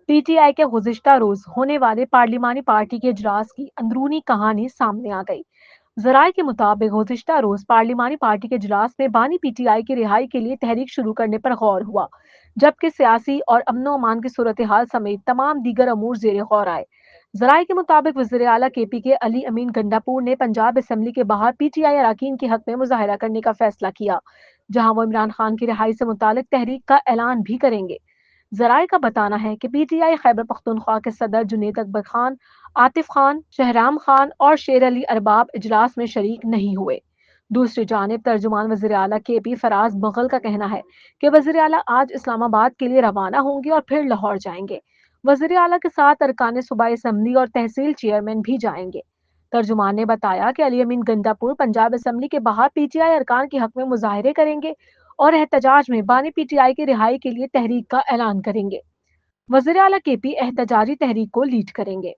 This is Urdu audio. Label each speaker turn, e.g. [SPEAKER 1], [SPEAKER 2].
[SPEAKER 1] پی ٹی آئی کے گزشتہ روز ہونے والے پارلیمانی پارٹی کے اجلاس کی اندرونی کہانی سامنے آ گئی۔ ذرائع کے مطابق گزشتہ روز پارلیمانی پارٹی کے اجلاس میں بانی پی ٹی آئی کی رہائی کے لیے تحریک شروع کرنے پر غور ہوا، جبکہ سیاسی اور امن و امان کی صورتحال سمیت تمام دیگر امور زیر غور آئے۔ ذرائع کے مطابق وزیر اعلیٰ کے پی کے علی امین گنڈاپور نے پنجاب اسمبلی کے باہر پی ٹی آئی اراکین کے حق میں مظاہرہ کرنے کا فیصلہ کیا، جہاں وہ عمران خان کی رہائی سے متعلق تحریک کا اعلان بھی کریں گے۔ ذرائع کا بتانا ہے کہ P T I Khyber Pakhtunkhwa کے صدر جنید اکبر خان، عاطف خان، شہرام خان اور شیر علی ارباب اجلاس میں شریک نہیں ہوئے۔ دوسری جانب ترجمان وزیر اعلیٰ کے پی فراز مغل کا کہنا ہے کہ وزیر اعلیٰ آج اسلام آباد کے لیے روانہ ہوں گے اور پھر لاہور جائیں گے۔ وزیر اعلیٰ کے ساتھ ارکان صوبائی اسمبلی اور تحصیل چیئرمین بھی جائیں گے۔ ترجمان نے بتایا کہ علی امین گنڈاپور پنجاب اسمبلی کے باہر پی ٹی آئی ارکان کے حق میں مظاہرے کریں گے اور احتجاج میں بانی پی ٹی آئی کی رہائی کے لیے تحریک کا اعلان کریں گے۔ وزیر اعلیٰ کے پی احتجاجی تحریک کو لیڈ کریں گے۔